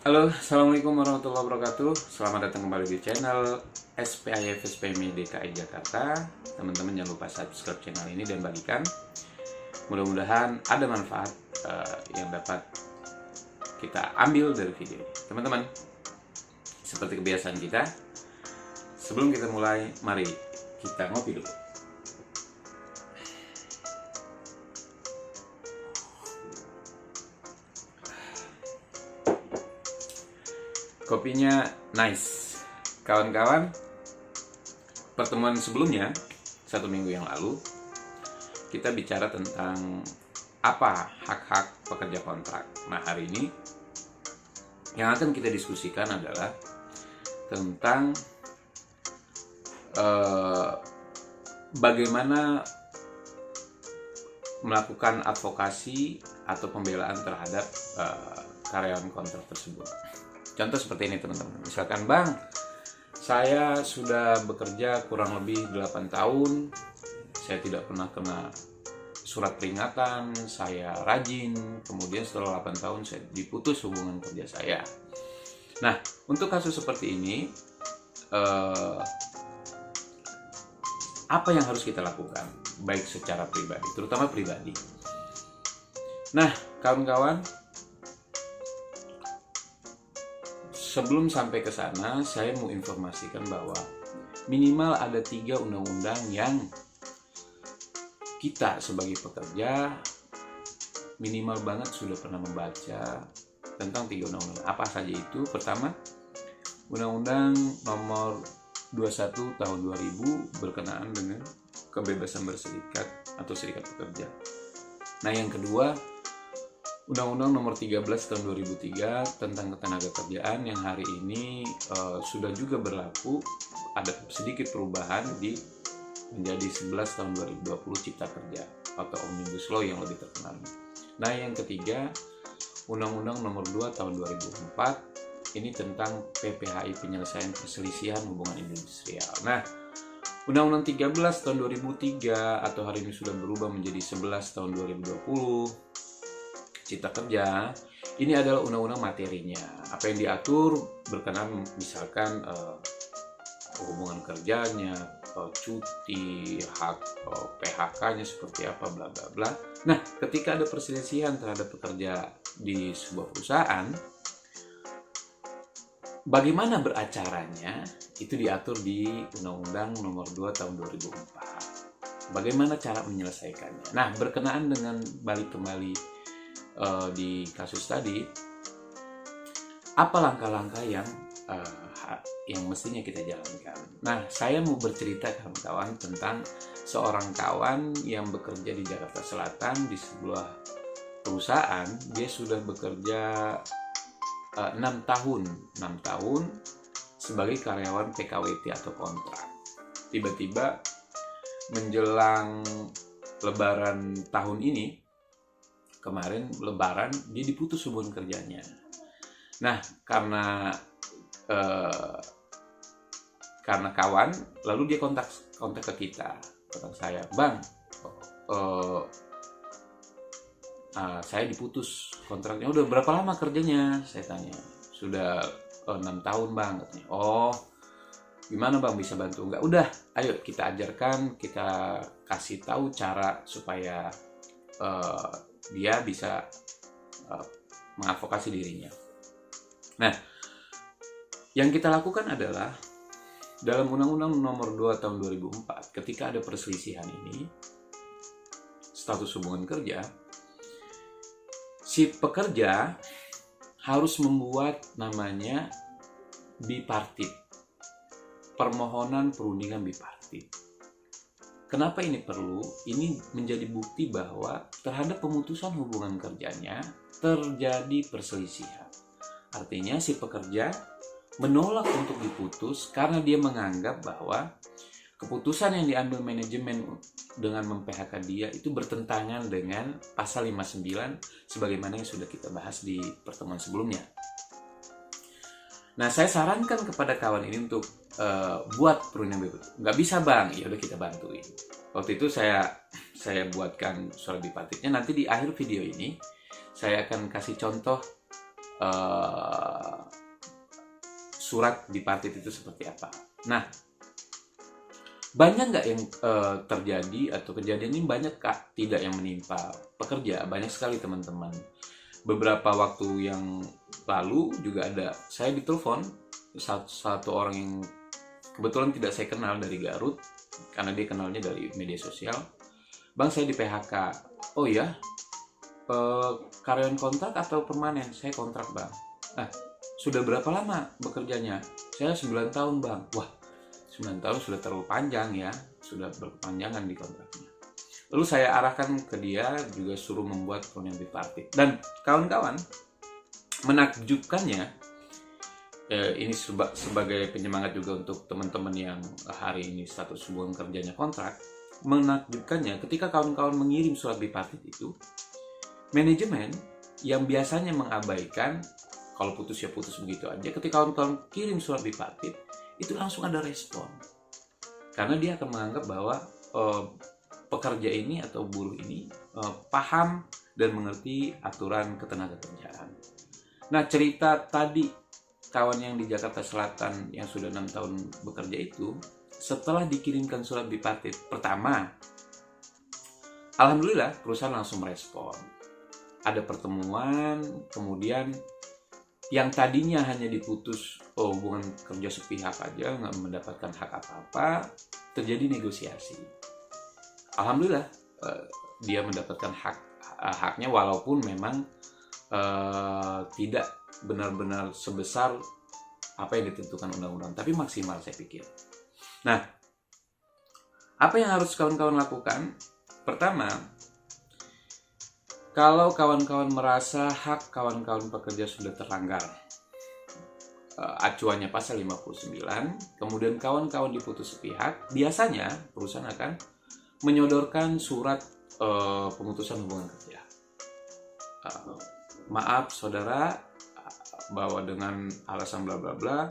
Halo, Assalamualaikum warahmatullahi wabarakatuh. Selamat datang kembali di channel SPIF SPMI DKI Jakarta. Teman-teman jangan lupa subscribe channel ini dan bagikan. Mudah-mudahan ada manfaat yang dapat kita ambil dari video ini. Teman-teman, seperti kebiasaan kita, sebelum kita mulai, mari kita ngopi dulu. Kopinya nice. Kawan-kawan, pertemuan sebelumnya, 1 minggu yang lalu, kita bicara tentang apa hak-hak pekerja kontrak. Nah, hari ini yang akan kita diskusikan adalah tentang bagaimana melakukan advokasi atau pembelaan terhadap karyawan kontrak tersebut. Contoh seperti ini, teman-teman. Misalkan, Bang, saya sudah bekerja kurang lebih 8 tahun, saya tidak pernah kena surat peringatan, saya rajin, kemudian setelah 8 tahun saya diputus hubungan kerja saya. Nah, untuk kasus seperti ini, apa yang harus kita lakukan, baik secara pribadi, terutama pribadi. Nah, kawan-kawan, sebelum sampai ke sana, saya mau informasikan bahwa minimal ada 3 undang-undang yang kita sebagai pekerja minimal banget sudah pernah membaca tentang 3 undang-undang. Apa saja itu? Pertama, Undang-Undang Nomor 21 Tahun 2000 berkenaan dengan kebebasan berserikat atau serikat pekerja. Nah, yang kedua, Undang-Undang Nomor 13 Tahun 2003 tentang ketenagakerjaan yang hari ini sudah juga berlaku, ada sedikit perubahan menjadi 11 Tahun 2020 Cipta Kerja atau Omnibus Law yang lebih terkenal. Nah, yang ketiga, Undang-Undang Nomor 2 Tahun 2004 ini tentang PPHI, penyelesaian perselisihan hubungan industrial. Nah, Undang-Undang 13 Tahun 2003 atau hari ini sudah berubah menjadi 11 Tahun 2020 Cipta Kerja, ini adalah undang-undang materinya. Apa yang diatur berkenaan misalkan hubungan kerjanya, cuti, hak PHK-nya seperti apa, bla bla bla. Nah, ketika ada perselisihan terhadap pekerja di sebuah perusahaan, bagaimana beracaranya itu diatur di Undang-Undang Nomor 2 Tahun 2004. Bagaimana cara menyelesaikannya? Nah, berkenaan dengan balik kembali di kasus tadi, apa langkah-langkah yang mestinya kita jalankan. Nah, saya mau bercerita, kawan-kawan, tentang seorang kawan yang bekerja di Jakarta Selatan di sebuah perusahaan. Dia sudah bekerja 6 tahun sebagai karyawan PKWT atau kontrak. Tiba-tiba menjelang Lebaran tahun ini, kemarin Lebaran, dia diputus hubungan kerjanya. Nah, karena kawan, lalu dia kontak ke kita, kontak saya, Bang, saya diputus kontraknya. Udah berapa lama kerjanya? Saya tanya. Sudah 6 tahun, Bang, katanya. Oh, gimana, Bang, bisa bantu nggak? Udah, ayo kita ajarkan, kita kasih tahu cara supaya dia bisa mengadvokasi dirinya. Nah, yang kita lakukan adalah dalam Undang-Undang Nomor 2 Tahun 2004, ketika ada perselisihan ini, status hubungan kerja, si pekerja harus membuat namanya bipartit, permohonan perundingan bipartit. Kenapa ini perlu? Ini menjadi bukti bahwa terhadap pemutusan hubungan kerjanya terjadi perselisihan. Artinya si pekerja menolak untuk diputus karena dia menganggap bahwa keputusan yang diambil manajemen dengan mem-PHK dia itu bertentangan dengan pasal 59 sebagaimana yang sudah kita bahas di pertemuan sebelumnya. Nah, saya sarankan kepada kawan ini untuk buat perundingan bipartit. Nggak bisa, Bang, ya udah kita bantuin. Waktu itu saya buatkan surat bipartitnya. Nanti di akhir video ini saya akan kasih contoh surat bipartit itu seperti apa. Nah, banyak nggak yang terjadi atau kejadian ini banyak kak tidak yang menimpa pekerja? Banyak sekali teman-teman. Beberapa waktu yang lalu juga ada saya ditelepon satu orang yang kebetulan tidak saya kenal dari Garut, karena dia kenalnya dari media sosial. Bang, saya di PHK. Oh ya, karyawan kontrak atau permanen? Saya kontrak, Bang. Nah, sudah berapa lama bekerjanya? Saya 9 tahun, Bang. Wah, 9 tahun sudah terlalu panjang ya, sudah berkepanjangan di kontraknya. Lalu saya arahkan ke dia, juga suruh membuat perundingan bipartit. Dan kawan-kawan, menakjubkannya, ini sebagai penyemangat juga untuk teman-teman yang hari ini status hubungan kerjanya kontrak. Menakjubkannya, ketika kawan-kawan mengirim surat bipartit itu, manajemen yang biasanya mengabaikan, kalau putus ya putus begitu aja, ketika kawan-kawan kirim surat bipartit, itu langsung ada respon, karena dia akan menganggap bahwa pekerja ini atau buruh ini paham dan mengerti aturan ketenagakerjaan. Nah, cerita tadi kawan yang di Jakarta Selatan yang sudah 6 tahun bekerja itu, setelah dikirimkan surat bipartit pertama, alhamdulillah perusahaan langsung merespon. Ada pertemuan, kemudian yang tadinya hanya diputus hubungan kerja sepihak aja, nggak mendapatkan hak apa-apa, terjadi negosiasi. Alhamdulillah dia mendapatkan haknya, walaupun memang tidak benar-benar sebesar apa yang ditentukan undang-undang, tapi maksimal saya pikir. Nah, apa yang harus kawan-kawan lakukan? Pertama, kalau kawan-kawan merasa hak kawan-kawan pekerja sudah terlanggar, acuannya pasal 59, kemudian kawan-kawan diputus sepihak, biasanya perusahaan akan menyodorkan surat pemutusan hubungan kerja. Maaf saudara, bahwa dengan alasan bla bla bla,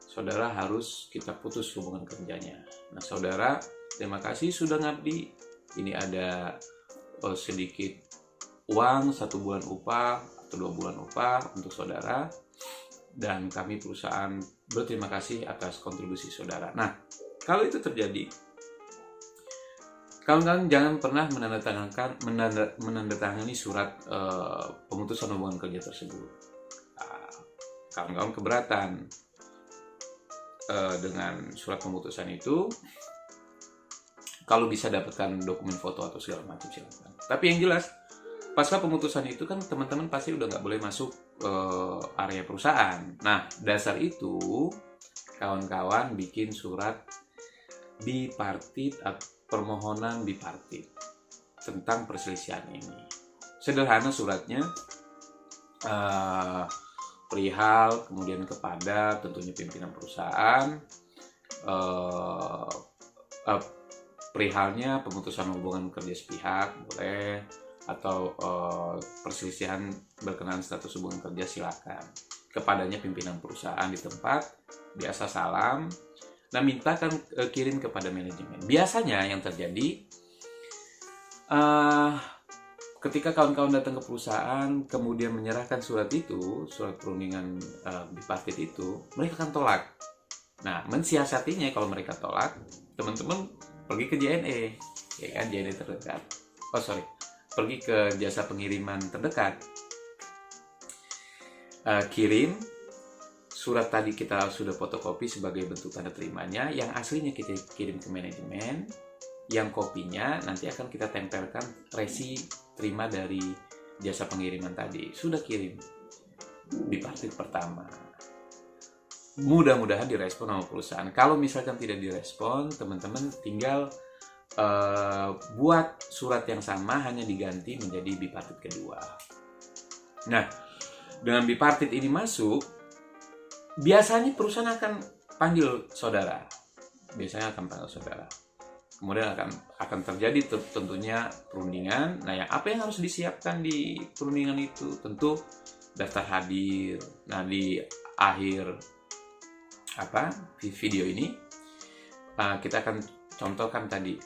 saudara harus kita putus hubungan kerjanya. Nah, saudara, terima kasih sudah ngabdi. Ini ada sedikit uang 1 bulan upah atau 2 bulan upah untuk saudara, dan kami perusahaan berterima kasih atas kontribusi saudara. Nah, kalau itu terjadi, kawan-kawan jangan pernah menandatangani surat pemutusan hubungan kerja tersebut. Kawan-kawan keberatan dengan surat pemutusan itu, kalau bisa dapatkan dokumen foto atau segala macam silakan. Tapi yang jelas, pasca pemutusan itu kan teman-teman pasti udah nggak boleh masuk area perusahaan. Nah, dasar itu kawan-kawan bikin surat bipartit atau permohonan bipartit tentang perselisihan ini. Sederhana suratnya, perihal kemudian kepada tentunya pimpinan perusahaan, perihalnya pemutusan hubungan kerja sepihak boleh, atau perselisihan berkenaan status hubungan kerja silakan. Kepadanya pimpinan perusahaan di tempat, biasa salam. Nah, mintakan kirim kepada manajemen. Biasanya yang terjadi, ketika kawan-kawan datang ke perusahaan kemudian menyerahkan surat itu, surat perundingan bipartit itu, mereka akan tolak. Nah, mensiasatinya kalau mereka tolak, teman-teman pergi ke JNE, ya kan, JNE terdekat. Pergi ke jasa pengiriman terdekat, kirim surat tadi, kita sudah fotokopi sebagai bentuk tanda terimanya, yang aslinya kita kirim ke manajemen, yang kopinya nanti akan kita tempelkan resi terima dari jasa pengiriman tadi. Sudah kirim bipartit pertama, mudah-mudahan direspon sama perusahaan. Kalau misalkan tidak direspon, teman-teman tinggal buat surat yang sama, hanya diganti menjadi bipartit kedua. Nah, dengan bipartit ini masuk, biasanya perusahaan akan panggil saudara. Kemudian akan terjadi tentunya perundingan. Nah, apa yang harus disiapkan di perundingan itu? Tentu daftar hadir. Nah, di akhir video ini kita akan contohkan tadi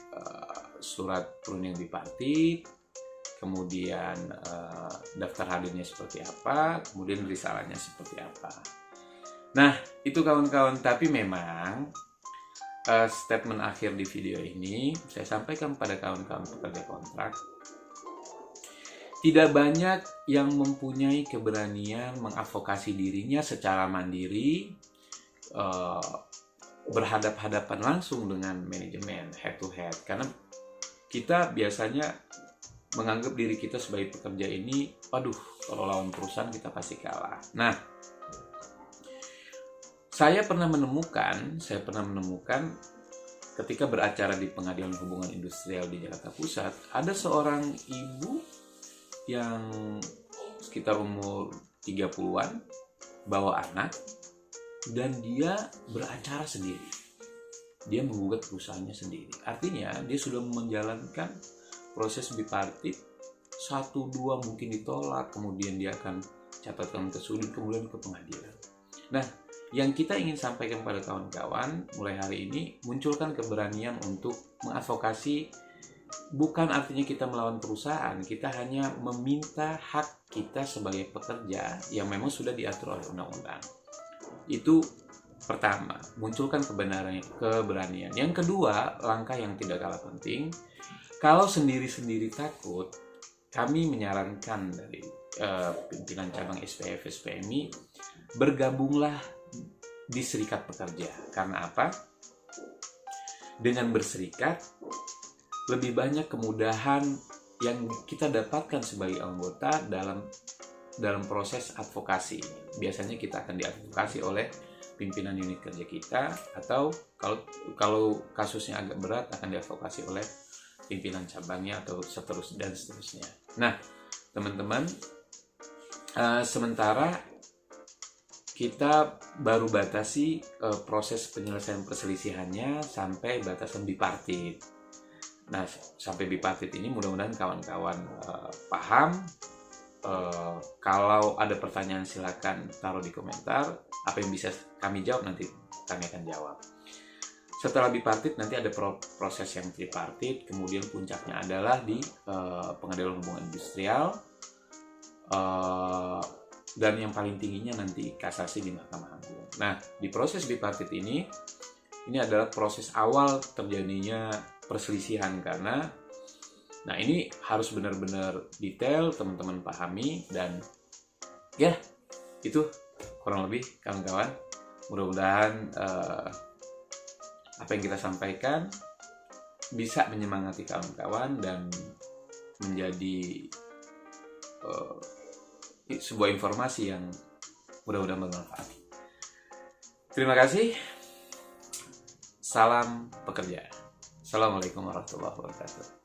surat perundingan bipartit, kemudian daftar hadirnya seperti apa, kemudian risalahnya seperti apa. Nah, itu kawan-kawan, tapi memang statement akhir di video ini saya sampaikan pada kawan-kawan pekerja kontrak, tidak banyak yang mempunyai keberanian mengadvokasi dirinya secara mandiri, berhadap-hadapan langsung dengan manajemen head to head, karena kita biasanya menganggap diri kita sebagai pekerja ini, waduh, kalau lawan perusahaan kita pasti kalah. Nah, saya pernah menemukan ketika beracara di Pengadilan Hubungan Industrial di Jakarta Pusat, ada seorang ibu yang sekitar umur 30-an, bawa anak, dan dia beracara sendiri. Dia menggugat perusahaannya sendiri. Artinya dia sudah menjalankan proses bipartit, 1-2 mungkin ditolak, kemudian dia akan catatkan ke sudut, kemudian ke pengadilan. Nah, yang kita ingin sampaikan pada kawan-kawan mulai hari ini, munculkan keberanian untuk mengadvokasi. Bukan artinya kita melawan perusahaan, kita hanya meminta hak kita sebagai pekerja yang memang sudah diatur oleh undang-undang. Itu pertama, munculkan keberanian. Yang kedua, langkah yang tidak kalah penting, kalau sendiri-sendiri takut, kami menyarankan dari pimpinan cabang SPF SPMI, bergabunglah di serikat pekerja. Karena apa? Dengan berserikat, lebih banyak kemudahan yang kita dapatkan sebagai anggota dalam proses advokasi. Biasanya kita akan diadvokasi oleh pimpinan unit kerja kita, atau kalau kasusnya agak berat akan diadvokasi oleh pimpinan cabangnya atau seterusnya. Nah, teman-teman, sementara kita baru batasi proses penyelesaian perselisihannya sampai batasan bipartit. Nah, sampai bipartit ini mudah-mudahan kawan-kawan paham. Kalau ada pertanyaan silakan taruh di komentar. Apa yang bisa kami jawab nanti kami akan jawab. Setelah bipartit nanti ada proses yang tripartit, kemudian puncaknya adalah di Pengadilan Hubungan Industrial, dan yang paling tingginya nanti kasasi di Mahkamah Agung. Nah, di proses bipartit ini adalah proses awal terjadinya perselisihan, karena nah ini harus benar-benar detail teman-teman pahami. Dan ya, itu kurang lebih kawan-kawan, mudah-mudahan apa yang kita sampaikan bisa menyemangati kawan-kawan dan menjadi sebuah informasi yang mudah-mudahan bermanfaat. Terima kasih. Salam pekerja. Assalamualaikum warahmatullahi wabarakatuh.